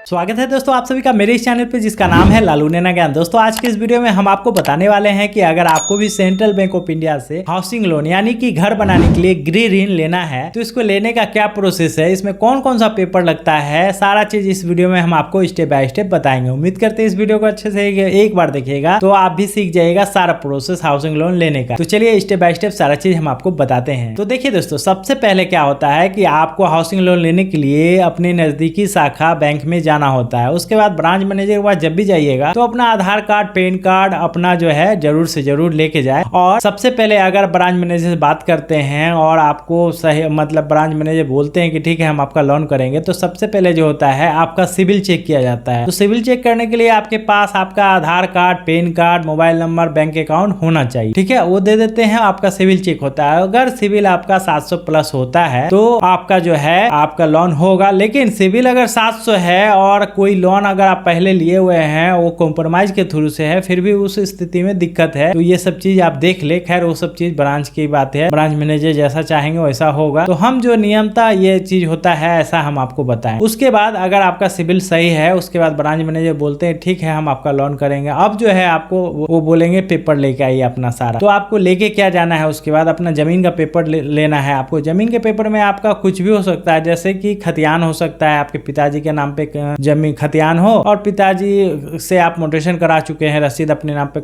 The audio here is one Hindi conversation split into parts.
स्वागत है दोस्तों आप सभी का मेरे इस चैनल पे जिसका नाम है लालू नैना ज्ञान। दोस्तों आज के इस वीडियो में हम आपको बताने वाले हैं कि अगर आपको भी सेंट्रल बैंक ऑफ इंडिया से हाउसिंग लोन यानी कि घर बनाने के लिए गृह ऋण लेना है तो इसको लेने का क्या प्रोसेस है, इसमें कौन कौन सा पेपर लगता है, सारा चीज इस वीडियो में हम आपको स्टेप बाय स्टेप बताएंगे। उम्मीद करते हैं इस वीडियो को अच्छे से एक बार देखिएगा तो आप भी सीख जाइएगा सारा प्रोसेस हाउसिंग लोन लेने का। तो चलिए स्टेप बाय स्टेप सारा चीज हम आपको बताते हैं। तो देखिए दोस्तों, सबसे पहले क्या होता है कि आपको हाउसिंग लोन लेने के लिए अपने नजदीकी शाखा बैंक में जाना होता है। उसके बाद ब्रांच मैनेजर के पास जब भी जाइएगा तो अपना आधार कार्ड, पैन कार्ड अपना जो है जरूर से जरूर लेके जाए। और सबसे पहले अगर ब्रांच मैनेजर से बात करते हैं और आपको सही मतलब ब्रांच मैनेजर बोलते हैं कि ठीक है हम आपका लोन करेंगे, तो सबसे पहले जो होता है आपका सिविल चेक किया जाता है। तो सिविल चेक करने के लिए आपके पास आपका Aadhaar card, PAN card, mobile number, bank account होना चाहिए। ठीक है, वो दे देते हैं, आपका सिविल चेक होता है। अगर सिविल आपका 700 प्लस होता है तो आपका जो है आपका लोन होगा। लेकिन सिविल अगर 700 है और कोई लोन अगर आप पहले लिए हुए हैं वो कॉम्प्रोमाइज के थ्रू से है, फिर भी उस स्थिति में दिक्कत है, तो ये सब चीज आप देख ले। खैर वो सब चीज ब्रांच की बात है, ब्रांच मैनेजर जैसा चाहेंगे वैसा होगा। तो हम जो नियमता ये चीज होता है ऐसा हम आपको बताएं। उसके बाद अगर आपका सिविल सही है, उसके बाद ब्रांच मैनेजर बोलते हैं ठीक है हम आपका लोन करेंगे। अब जो है आपको वो बोलेंगे पेपर लेके आइए अपना सारा। तो आपको लेके क्या जाना है, उसके बाद अपना जमीन का पेपर लेना है। आपको जमीन के पेपर में आपका कुछ भी हो सकता है, जैसे कि खतियान हो सकता है, आपके पिताजी के नाम पे जमीन खतियान हो और पिताजी से आप मोटेशन करा चुके हैं, रसीद अपने नाम पे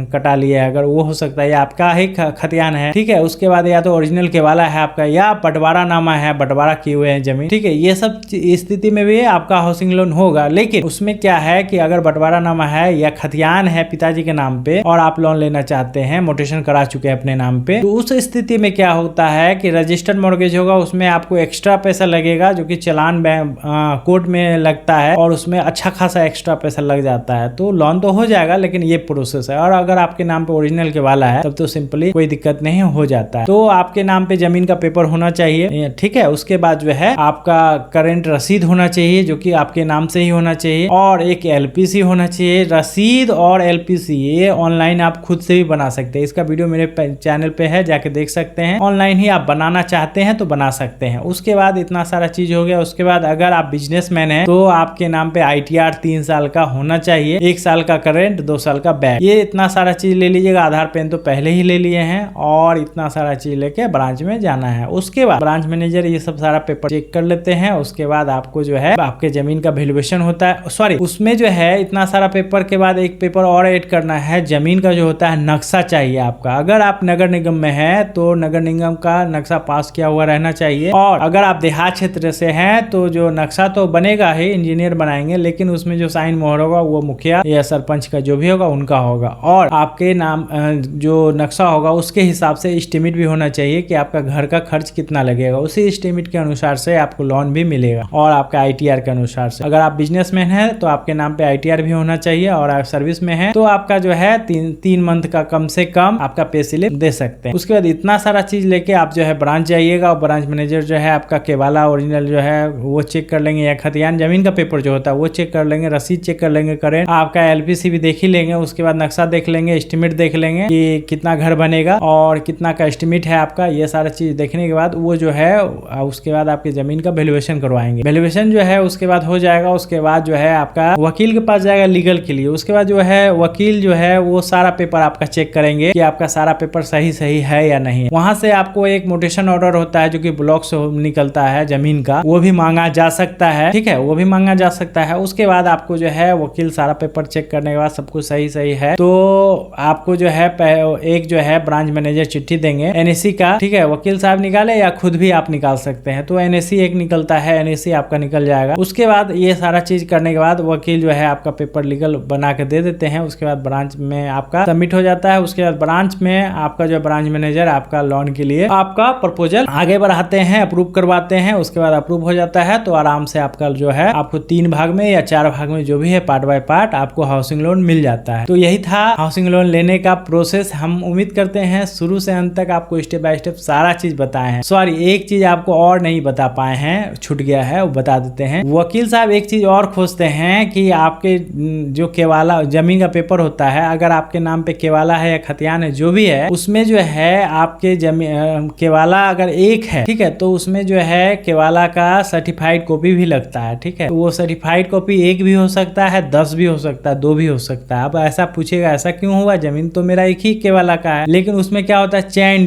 कटा लिए है, अगर वो हो सकता है, या आपका ही खतियान है। ठीक है, उसके बाद या तो ओरिजिनल केवाला है आपका या बंटवारा नामा है, बंटवारा किए हुए हैं जमीन। ठीक है, ये सब स्थिति में भी आपका हाउसिंग लोन होगा। लेकिन उसमें क्या है कि अगर बंटवारा नामा है या खतियान है पिताजी के नाम पे और आप लोन लेना चाहते हैं, मोटेशन करा चुके हैं अपने नाम पे, तो उस स्थिति में क्या होता है कि रजिस्टर्ड मॉर्गेज होगा, उसमें आपको एक्स्ट्रा पैसा लगेगा जो कि चालान कोर्ट में लगता है और उसमें अच्छा खासा एक्स्ट्रा पैसा लग जाता है। तो लोन तो हो जाएगा लेकिन ये प्रोसेस है। और अगर आपके नाम पे ओरिजिनल के वाला है तब तो सिंपली कोई दिक्कत नहीं हो जाता है। तो आपके नाम पे जमीन का पेपर होना चाहिए। ठीक है, उसके बाद जो है आपका करंट रसीद होना चाहिए जो कि आपके नाम से ही होना चाहिए, और एक एलपीसी होना चाहिए। रसीद और एलपीसी ये ऑनलाइन आप खुद से भी बना सकते हैं, इसका वीडियो मेरे चैनल पे है, जाके देख सकते हैं। ऑनलाइन ही आप बनाना चाहते हैं तो बना सकते हैं। उसके बाद इतना सारा चीज हो गया। उसके बाद अगर आप बिजनेसमैन हैं तो आपके नाम पे ITR 3 साल का होना चाहिए, 1 साल का करंट, 2 साल का बैक। ये इतना सारा चीज ले लीजिएगा। आधार पेन तो पहले ही ले लिए हैं और इतना सारा चीज लेके ब्रांच में जाना है। उसके बाद ब्रांच मैनेजर ये सब सारा पेपर चेक कर लेते हैं। उसके बाद आपको जो है आपके जमीन का वैल्यूएशन होता है, सॉरी उसमें जो है इतना सारा पेपर के बाद एक पेपर और ऐड करना है, जमीन का जो होता है नक्शा चाहिए आपका। अगर आप नगर निगम में है तो नगर निगम का नक्शा पास किया हुआ रहना चाहिए, और अगर आप देहात क्षेत्र से हैं तो जो नक्शा तो बनेगा ही, इंजीनियर बनाएंगे, लेकिन उसमें जो साइन मोहर होगा वो मुखिया या सरपंच का जो भी होगा उनका होगा। और आपके नाम जो नक्शा होगा उसके हिसाब से एस्टीमेट भी होना चाहिए कि आपका घर का खर्च कितना लगेगा। उसी एस्टीमेट के अनुसार से आपको लोन भी मिलेगा, और आपका ITR के अनुसार से। अगर आप बिजनेसमैन है तो आपके नाम पे ITR भी होना चाहिए, और आप सर्विस में है तो आपका जो है 3 मंथ का कम से कम आपका पे स्लिप दे सकते हैं। उसके बाद इतना सारा चीज लेके आप जो है ब्रांच जाइएगा, और ब्रांच मैनेजर जो है आपका केवाला ओरिजिनल जो है वो चेक कर लेंगे, या खतियान जमीन का पेपर जो होता है वो चेक कर लेंगे, रसीद चेक कर लेंगे, करेंट आपका LPC भी देख ही लेंगे। उसके बाद नक्शा देख लेंगे, एस्टिमेट देख लेंगे कि कितना घर बनेगा और कितना का एस्टिमेट है आपका। ये सारा चीज देखने के बाद वो जो है उसके बाद आपकी जमीन का वैल्यूएशन करवाएंगे। वैल्यूएशन जो है उसके बाद हो जाएगा। उसके बाद जो है आपका वकील के पास जाएगा लीगल के लिए। उसके बाद जो है वकील जो है वो सारा पेपर आपका चेक करेंगे कि आपका सारा पेपर सही है या नहीं। वहां से आपको एक मोटेशन ऑर्डर होता है जो कि ब्लॉक से निकलता है जमीन का, वो भी मांगा जा सकता है। ठीक है, वो भी मांगा जा सकता है। उसके बाद आपको जो है वकील सारा पेपर चेक करने के बाद सब कुछ सही है तो आपको जो है एक जो है ब्रांच मैनेजर चिट्ठी देंगे NAC का। ठीक है, वकील साहब निकाले या खुद भी आप निकाल सकते हैं, तो NAC एक निकलता है, NAC आपका निकल जाएगा। उसके बाद ये सारा चीज करने के बाद वकील जो है आपका पेपर लीगल बना के दे देते हैं। उसके बाद ब्रांच में आपका सबमिट हो जाता है। उसके बाद ब्रांच में आपका जो ब्रांच मैनेजर आपका लोन के लिए आपका प्रपोजल आगे बढ़ाते हैं, अप्रूव करवाते हैं। उसके बाद अप्रूव हो जाता है तो आराम से आपका जो है आपको 3 भाग में या 4 भाग में जो भी है पार्ट बाय पार्ट आपको हाउसिंग लोन मिल जाता है। तो यही था हाउसिंग लोन लेने का प्रोसेस। हम उम्मीद करते हैं शुरू से अंत तक आपको स्टेप बाय स्टेप सारा चीज बताए हैं। सॉरी, एक चीज आपको और नहीं बता पाए हैं, छूट गया है, वो बता देते हैं। वकील साहब एक चीज और खोजते हैं कि आपके जो केवाला जमीन का पेपर होता है, अगर आपके नाम पे केवाला है या खतियान है जो भी है, उसमें जो है आपके केवाला अगर एक है, ठीक है, तो उसमें जो है केवाला का सर्टिफाइड कॉपी भी लगता है। ठीक है, तो वो सर्टिफाइड कॉपी एक भी हो सकता है, 10 भी हो सकता है, 2 भी हो सकता है। अब ऐसा पूछेगा ऐसा क्यों हुआ, जमीन तो मेरा एक ही के वाला का है, लेकिन उसमें क्या होता है चैन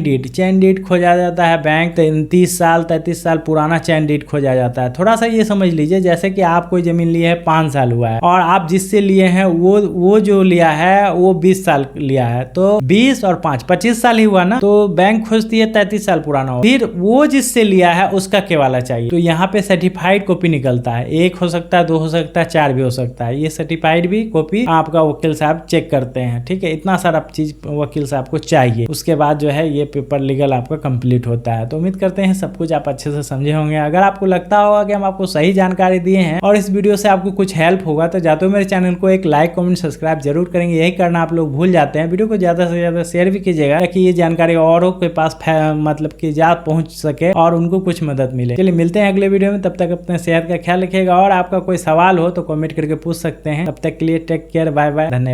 डीड खोजा जाता है। बैंक 30 साल 33 साल पुराना चैन डीड खोजा जाता है। थोड़ा सा ये समझ लीजिए, जैसे कि आप कोई जमीन लिए है 5 साल हुआ है और आप जिससे लिए हैं वो जो लिया है वो 20 साल लिया है, तो 20 और 5 25 साल ही हुआ ना, तो बैंक खोजती है 33 साल पुराना हो, फिर वो जिससे लिया है उसका केवाला चाहिए। तो यहाँ पे सर्टिफाइड कॉपी निकलता है, 1 हो सकता है, 2 हो सकता है, 4 भी हो सकता है। ये सर्टिफाइड भी कॉपी आपका वकील साहब चेक करते हैं, ठीक है। इतना सारा चीज वकील साहब को चाहिए, उसके बाद जो है ये पेपर लीगल आपका कंप्लीट होता है। तो उम्मीद करते हैं सब कुछ आप अच्छे से समझे होंगे। अगर आपको लगता होगा कि हम आपको सही जानकारी दिए हैं और इस वीडियो से आपको कुछ हेल्प होगा, तो जाते हो मेरे चैनल को एक लाइक कमेंट सब्सक्राइब जरूर करेंगे। यही करना आप लोग भूल जाते हैं। वीडियो को ज्यादा से ज्यादा शेयर भी कीजिएगा ताकि ये जानकारी औरों के पास मतलब कि ज्यादा पहुंच सके और उनको कुछ मदद मिले। चलिए मिलते हैं अगले वीडियो में, तब तक अपने सेहत का ख्याल रखिएगा और आपका कोई सवाल हो तो कमेंट करके पूछ सकते हैं। तब तक के लिए टेक केयर, बाय बाय, धन्यवाद।